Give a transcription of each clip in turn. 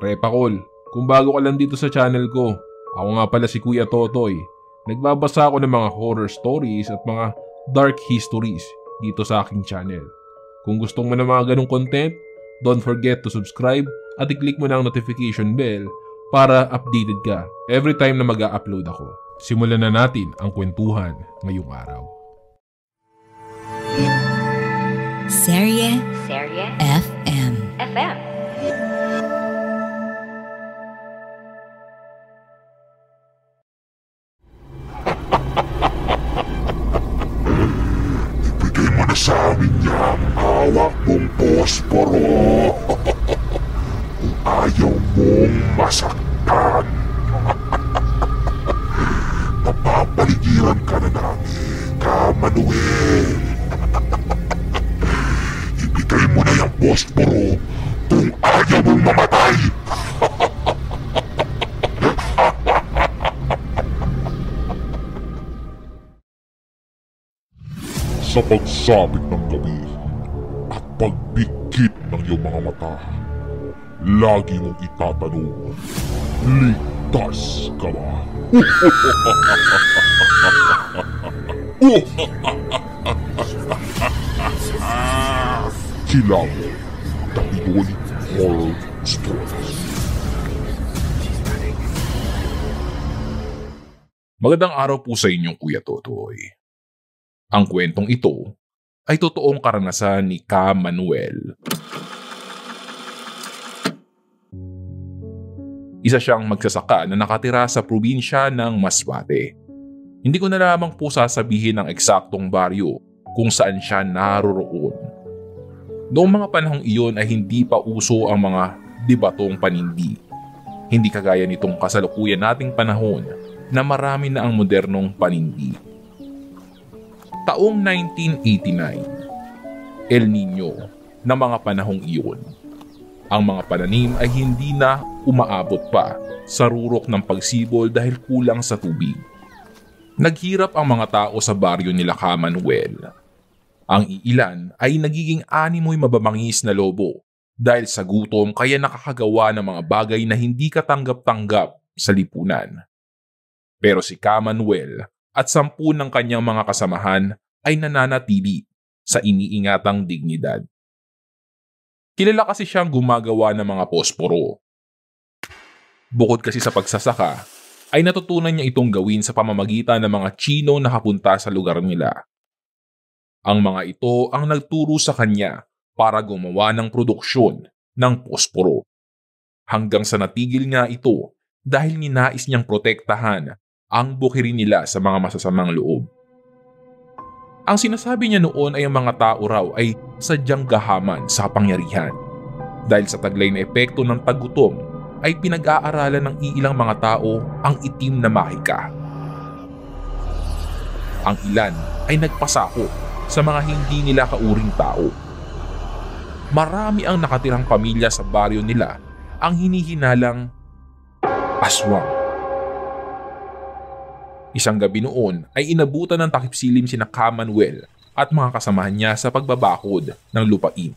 Repakol, kung bago ka lang dito sa channel ko, ako nga pala si Kuya Totoy. Nagbabasa ako ng mga horror stories at mga dark histories dito sa aking channel. Kung gusto mo ng mga ganong content, don't forget to subscribe at i-click mo na ang notification bell para updated ka every time na mag-a-upload ako. Simulan na natin ang kwentuhan ngayong araw. Serye FM. Ibigay mo na sa amin yung hawak mong posporo. Kung ayaw mong masaktan, papapaligiran ka na namin, Ka-Manuel. Ibigay mo na yung posporo kung ayaw mong mamatay. Sa pagsabit ng gabi at pagbigkit ng iyong mga mata, lagi mong itatanong, ligtas ka ba? Kilang Tapidol Horror Stories. Magandang araw po sa inyong Kuya Totoy. Ang kwentong ito ay totoong karanasan ni Ka-Manuel. Isa siyang magsasaka na nakatira sa probinsya ng Masbate. Hindi ko na lamang po sasabihin ang eksaktong baryo kung saan siya naroroon. Noong mga panahong iyon ay hindi pa uso ang mga debatong panindi. Hindi kagaya nitong kasalukuyan nating panahon na marami na ang modernong panindi. Taong 1989, El Nino na mga panahong iyon. Ang mga pananim ay hindi na umaabot pa sa rurok ng pagsibol dahil kulang sa tubig. Naghirap ang mga tao sa baryo nila Ka-Manuel. Ang iilan ay nagiging animoy mababangis na lobo dahil sa gutom kaya nakakagawa ng mga bagay na hindi katanggap-tanggap sa lipunan. Pero si Ka-Manuel at 10 ng kanyang mga kasamahan ay nananatili sa iniingatang dignidad. Kilala kasi siyang gumagawa ng mga posporo. Bukod kasi sa pagsasaka, ay natutunan niya itong gawin sa pamamagitan ng mga Tsino na nakapunta sa lugar nila. Ang mga ito ang nagturo sa kanya para gumawa ng produksyon ng posporo. Hanggang sa natigil nga ito dahil ninais niyang protektahan ang bukirin nila sa mga masasamang loob. Ang sinasabi niya noon ay ang mga tao raw ay sadyang gahaman sa kapangyarihan. Dahil sa taglay na epekto ng tagutom ay pinag-aaralan ng iilang mga tao ang itim na mahika. Ang ilan ay nagpasako sa mga hindi nila kauring tao. Marami ang nakatirang pamilya sa baryo nila ang hinihinalang aswang. Isang gabi noon ay inabutan ng takipsilim sina Ka-Manuel at mga kasamahan niya sa pagbabakod ng lupain.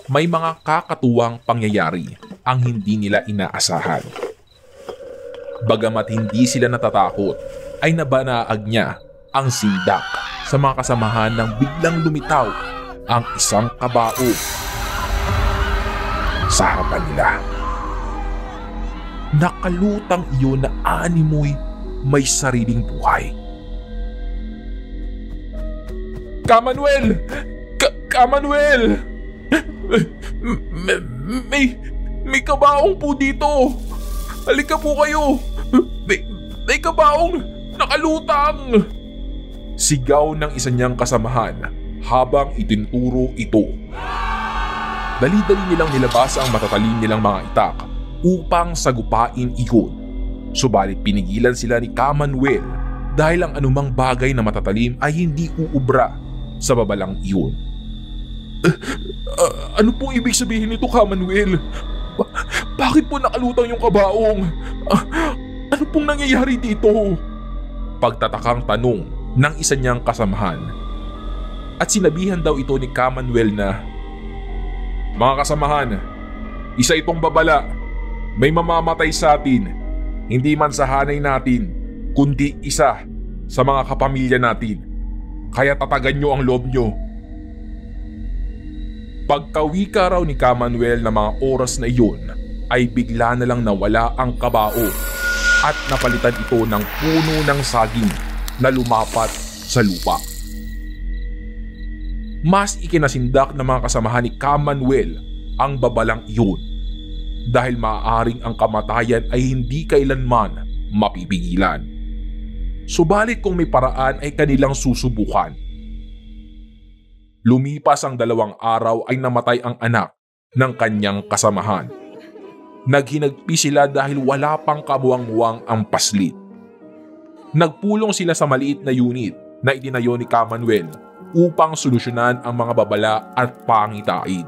May mga kakatuwang pangyayari ang hindi nila inaasahan. Bagamat hindi sila natatakot, ay nabanaag niya ang sindak sa mga kasamahan nang biglang lumitaw ang isang kabao sa harapan nila. Nakalutang iyon na animoy may sariling buhay. Ka-Manuel! Ka-Manuel! May kabaong po dito! Halika po kayo! May kabaong nakalutang! Sigaw ng isa niyang kasamahan habang itinuturo ito. Dali-dali nilang nilabas ang matatalim nilang mga itak upang sagupain iyon. Subalit pinigilan sila ni Ka-Manuel dahil ang anumang bagay na matatalim ay hindi uubra sa babalang iyon. Ano pong ibig sabihin nito, Ka-Manuel? Bakit po nakalutang yung kabaong? Ano pong nangyayari dito? Pagtatakang tanong ng isa niyang kasamahan. At sinabihan daw ito ni Ka-Manuel na, "Mga kasamahan, Isa itong babala. May mamamatay sa atin. Hindi man sa hanay natin, kundi isa sa mga kapamilya natin. Kaya tatagan nyo ang loob nyo. Pagkawika raw ni Kamanuel na mga oras na iyon, ay bigla na lang nawala ang kabao at napalitan ito ng puno ng saging na lumapat sa lupa. Mas ikinasindak ng mga kasamahan ni Kamanuel ang babalang iyon dahil maaaring ang kamatayan ay hindi kailanman mapipigilan. Subalit kung may paraan ay kanilang susubukan. Lumipas ang 2 araw ay namatay ang anak ng kanyang kasamahan. Naghinagpi sila dahil wala pang kamuwang-muwang ang paslit. Nagpulong sila sa maliit na unit na itinayo ni Kamanuel upang solusyonan ang mga babala at pangitain.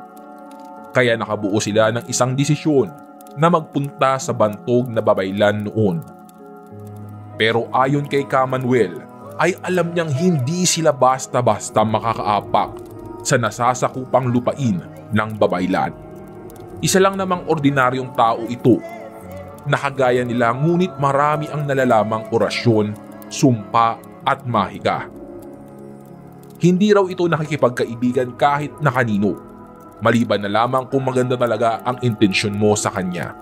Kaya nakabuo sila ng isang desisyon na magpunta sa bantog na babaylan noon. Pero ayon kay Kamanuel ay alam niyang hindi sila basta-basta makakaapak sa nasasakupang lupain ng babaylan. Isa lang namang ordinaryong tao ito. Nakagaya nila ngunit marami ang nalalamang orasyon, sumpa at mahika. Hindi raw ito nakikipagkaibigan kahit na kanino, maliban na lamang kung maganda talaga ang intensyon mo sa kanya.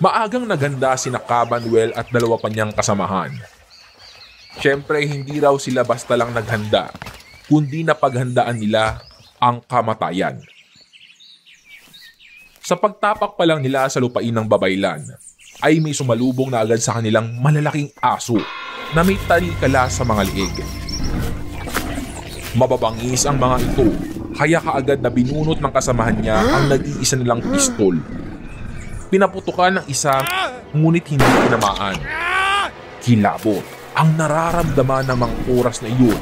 Maagang naganda sina Kamanuel at 2 pa niyang kasamahan. Siyempre hindi raw sila basta lang naghanda, kundi napaghandaan nila ang kamatayan. Sa pagtapak pa lang nila sa lupain ng babaylan, ay may sumalubong na agad sa kanilang malalaking aso na may talikala sa mga liig. Mababangis ang mga ito, kaya kaagad na binunot ng kasamahan niya ang nag-iisa nilang pistol. Pinaputukan ng isa, ngunit hindi tinamaan. Kilabot ang nararamdaman ng mga oras na iyon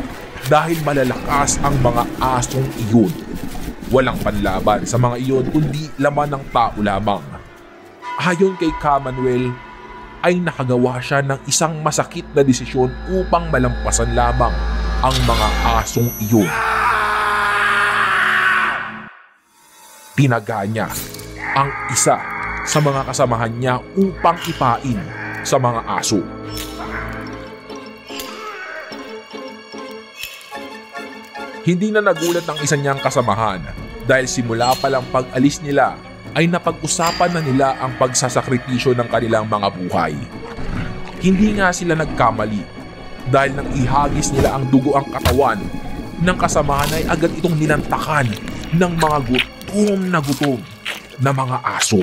dahil malalakas ang mga asong iyon. Walang panlaban sa mga iyon kundi laman ng tao lamang. Ayon kay Kamanuel, ay nakagawa siya ng isang masakit na desisyon upang malampasan lamang ang mga asong iyon. Tinaga niya ang isa sa mga kasamahan niya upang ipain sa mga aso. Hindi na nagulat ang isa niyang kasamahan dahil simula pa lang pag-alis nila ay napag-usapan na nila ang pagsasakripisyo ng kanilang mga buhay. Hindi nga sila nagkamali dahil nang ihagis nila ang dugo ang katawan ng kasamahan ay agad itong nilantakan ng mga gutom na mga aso.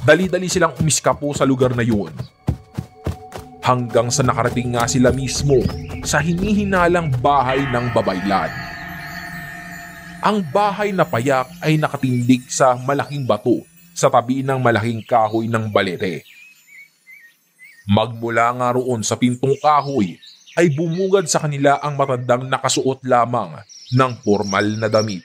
Dali-dali silang umiskapo sa lugar na yun. Hanggang sa nakarating nga sila mismo sa hinihinalang bahay ng babaylan. Ang bahay na payak ay nakatindig sa malaking bato sa tabi ng malaking kahoy ng balete. Magmula nga roon sa pintong kahoy ay bumungad sa kanila ang matandang nakasuot lamang ng formal na damit.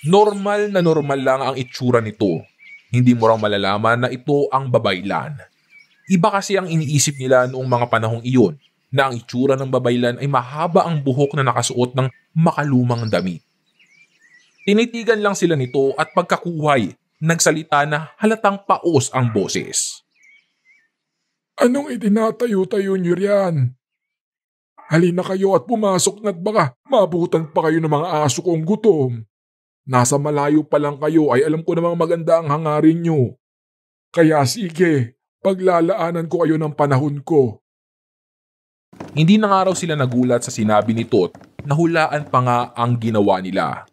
Normal lang ang itsura nito. Hindi mo raw malalaman na ito ang babaylan. Iba kasi ang iniisip nila noong mga panahong iyon na ang itsura ng babaylan ay mahaba ang buhok na nakasuot ng makalumang damit. Tinitigan lang sila nito at pagkakuhay, nagsalita na halatang paos ang boses. Anong itinatayo-tayo niyo riyan? Halina kayo at pumasok na't baka maabutan pa kayo ng mga aso kong gutom. Nasa malayo pa lang kayo ay alam ko namang maganda ang hangarin niyo. Kaya sige, paglalaanan ko kayo ng panahon ko. Hindi na nga raw sila nagulat sa sinabi ni Tot na hulaan pa nga ang ginawa nila.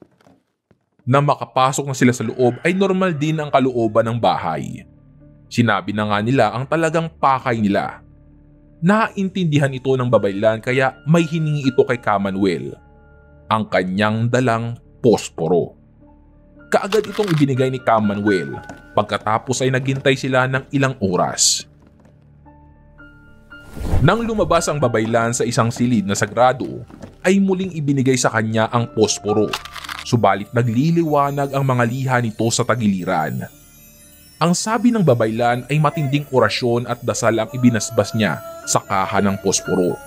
Nang makapasok na sila sa loob ay normal din ang kalooban ng bahay. Sinabi na nga nila ang talagang pakay nila. Naintindihan ito ng babaylan kaya may hiningi ito kay Kamanuel. Ang kanyang dalang posporo. Kaagad itong ibinigay ni Kamanuel. Pagkatapos ay naghintay sila ng ilang oras. Nang lumabas ang babaylan sa isang silid na sagrado, ay muling ibinigay sa kanya ang posporo. Subalit nagliliwanag ang mga liha nito sa tagiliran. Ang sabi ng babaylan ay matinding orasyon at dasal ang ibinasbas niya sa kaha ng posporo.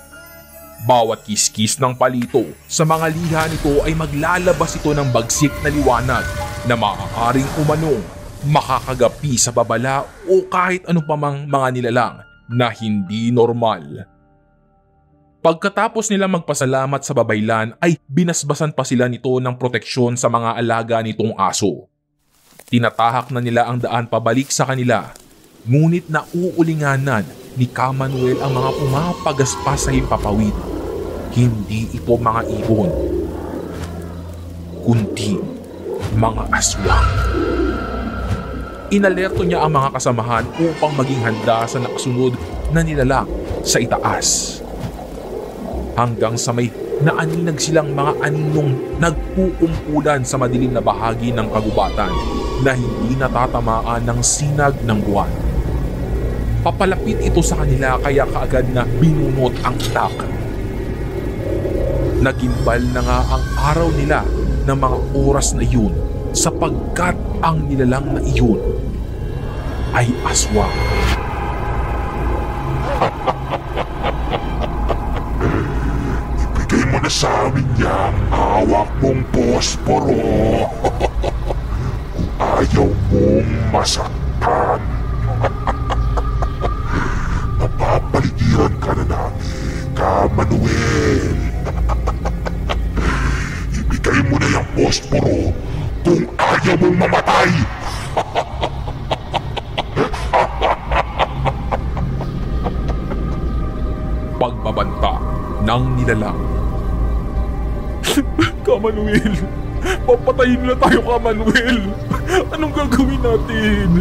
Bawat kiskis ng palito sa mga liha nito ay maglalabas ito ng bagsik na liwanag na maaaring umanong makakagapi sa babala o kahit ano pa mang mga nilalang na hindi normal. Pagkatapos nila magpasalamat sa babaylan ay binasbasan pa sila nito ng proteksyon sa mga alaga nitong aso. Tinatahak na nila ang daan pabalik sa kanila, ngunit nauulinganan ni Ka-Manuel ang mga pumapagaspas sa himpapawid. Hindi ito mga ibon, kundi mga aswang. Inalerto niya ang mga kasamahan upang maging handa sa nakasunod na nilalang sa itaas. Hanggang sa may naaninag silang mga aninong nagkukumpulan sa madilim na bahagi ng kagubatan na hindi natatamaan ng sinag ng buwan. Papalapit ito sa kanila kaya kaagad na binunot ang itak. Nagimbal na nga ang araw nila ng mga oras na iyon sapagkat ang nilalang na iyon ay aswang. Ibigay mo na sa amin yang hawak mong posporo. Kung ayaw mong masaktan, mapapaligiran ka na namin, Ka-Manuel. Ibigay mo na yung posporo kung ayaw mong mamatay. Pagbabanta ng nilalang. Ka-Manuel, papatayin na tayo, Ka-Manuel. Anong gagawin natin?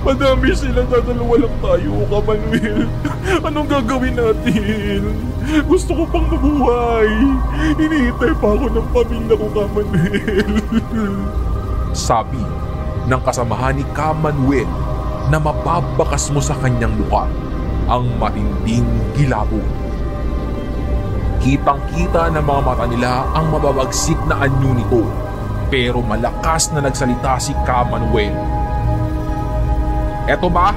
Madami silang dadalawa lang tayo, Ka-Manuel. Anong gagawin natin? Gusto ko pang mabuhay. Hinihintay pa ako ng pamilya ko, Ka-Manuel. Sabi ng kasamahan ni Ka-Manuel na mapabakas mo sa kanyang mukha ang matinding gilabot. Kitang-kita ng mga mata nila ang mababagsik na anyo nito, pero malakas na nagsalita si Ka-Manuel. Eto ba?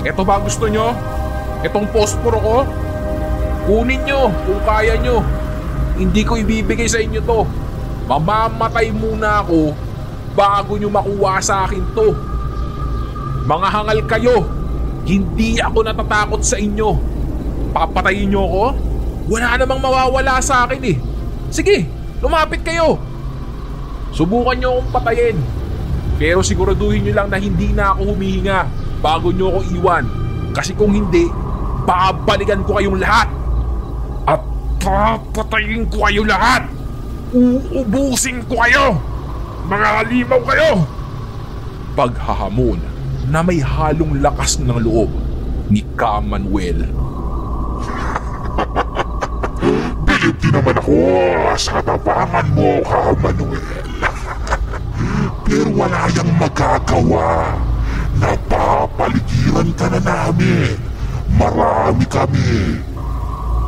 Eto ba gusto nyo? Etong posporo ko? Kunin nyo kung kaya nyo. Hindi ko ibibigay sa inyo to. Mamamatay muna ako bago nyo makuha sa akin to. Mga hangal kayo. Hindi ako natatakot sa inyo. Papatayin nyo ako? Wala namang mawawala sa akin eh. Sige, lumapit kayo. Subukan nyo akong patayin. Pero siguraduhin nyo lang na hindi na ako humihinga bago nyo ako iwan. Kasi kung hindi, babalikan ko kayong lahat. At papatayin ko kayo lahat. Uubusin ko kayo. Mga halimaw kayo. Paghahamon na may halong lakas ng loob ni Ka-Manuel. Bilib din naman ako sa tapangan mo, Ka-Manuel. Pero wala yang magagawa. Napapaligiran ka na namin. Marami kami.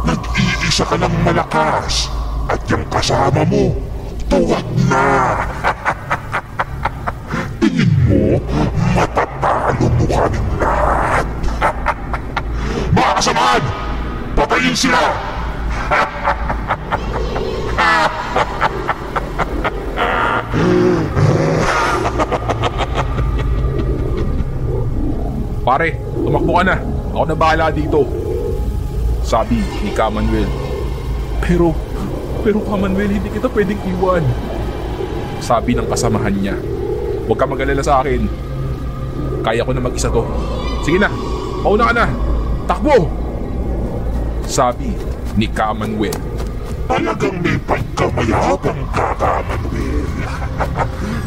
Nag-iisa ka ng malakas. At yung kasama mo, tuwag na. Tingin mo, matatalo mo kaming lahat. Mga kasamaan, patayin sila! Pare, tumakbo ka na. Ako na bahala dito. Sabi ni Ka-Manuel. Pero Ka-Manuel, hindi kita pwedeng iwan. Sabi ng kasamahan niya. Huwag ka mag-alala sa akin. Kaya ko na mag-isa to. Sige na, mauna ka na. Takbo! Sabi ni Ka-Manuel. Talagang may pagkamayabang ka, Ka-Manuel.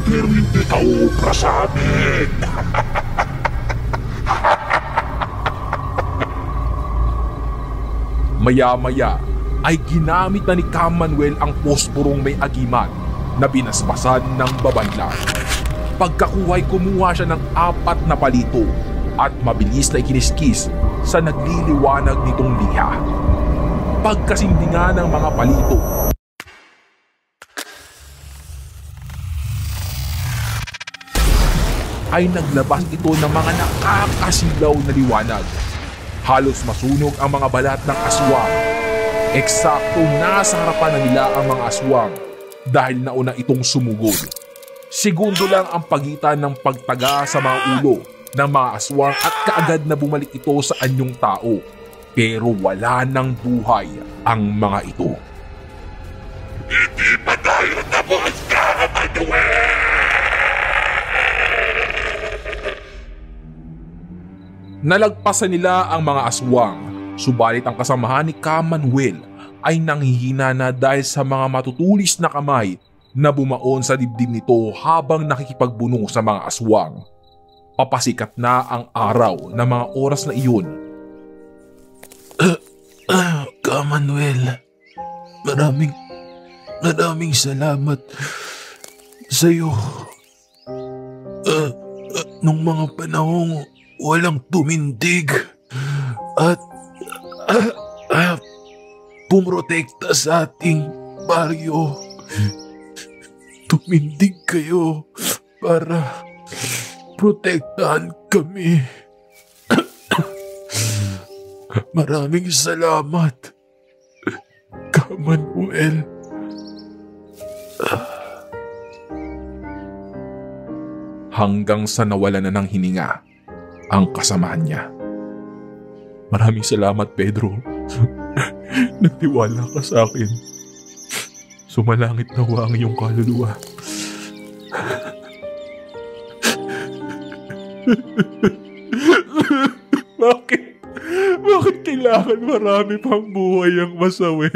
Pero hindi ka ubra sa amin. Maya-maya ay ginamit na ni Ka-Manuel ang posporong may agimat na binasbasan ng babaylan. Pagkakuhay, kumuha siya ng 4 na palito at mabilis na ikiniskis sa nagliliwanag nitong liha. Pagkasindingan ng mga palito, ay naglabas ito ng mga nakakasilaw na liwanag. Halos masunog ang mga balat ng aswang. Eksakto nasa harapan na nila ang mga aswang dahil nauna itong sumugod. Segundo lang ang pagitan ng pagtaga sa mga ulo ng mga aswang at kaagad na bumalik ito sa anyong tao. Pero wala nang buhay ang mga ito. Hindi pa tayo tapos, Kamanuel! Nalagpasan nila ang mga aswang, subalit ang kasamahan ni Kamanuel ay nanghihina na dahil sa mga matutulis na kamay na bumaon sa dibdib nito habang nakikipagbunong sa mga aswang. Papasikat na ang araw na mga oras na iyon. Kamanuel, maraming salamat sa iyo. Nung mga panahong walang tumindig at pumotekta sa ating baryo, tumindig kayo para protektahan kami. Maraming salamat, Kamanuel. Hanggang sa nawala na ng hininga ang kasamahan niya. Maraming salamat, Pedro. Nagtiwala ka sa akin. Sumalangit nawa ang iyong kaluluwa. Bakit kailangan marami pang buhay ang masawi?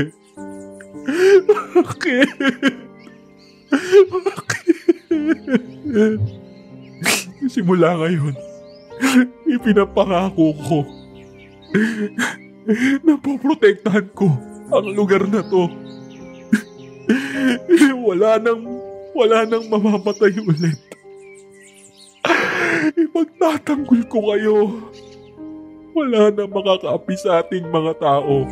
Bakit? Simula ngayon, ipinapangako ko na poprotektahan ko ang lugar na to. Wala nang mamamatay ulit. Ipagtatanggol ko kayo. Wala na makakaapi sa ating mga tao.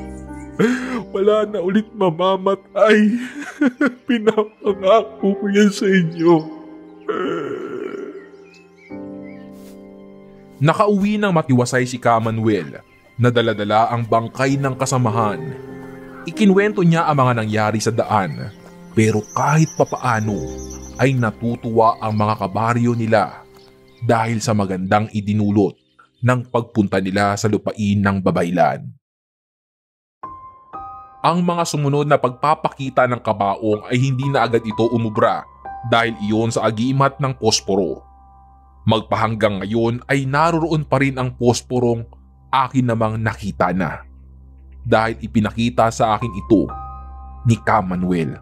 Wala na ulit mamamatay. Pinapangako ko yan sa inyo. Nakauwi ng matiwasay si Kamanuel na dala-dala ang bangkay ng kasamahan. Ikinwento niya ang mga nangyari sa daan, pero kahit papaano ay natutuwa ang mga kabaryo nila dahil sa magandang idinulot ng pagpunta nila sa lupain ng Babaylan. Ang mga sumunod na pagpapakita ng kabaong ay hindi na agad ito umubra dahil iyon sa agimat ng posporo. Magpahanggang ngayon ay naroon pa rin ang posporong akin namang nakita na dahil ipinakita sa akin ito ni Kamanuel,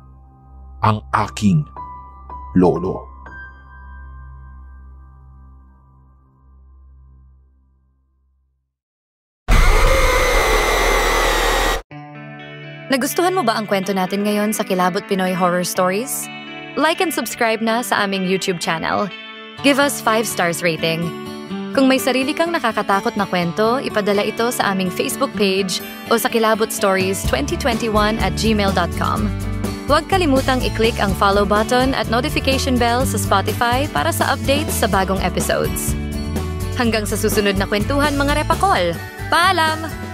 ang aking lolo. Nagustuhan mo ba ang kwento natin ngayon sa Kilabot Pinoy Horror Stories? Like and subscribe na sa aming YouTube channel. Give us 5 stars rating. Kung may sarili kang nakakatakot na kwento, ipadala ito sa aming Facebook page o sa kilabotstories2021@gmail.com. Huwag kalimutang i-click ang follow button at notification bell sa Spotify para sa updates sa bagong episodes. Hanggang sa susunod na kwentuhan, mga repakol! Paalam!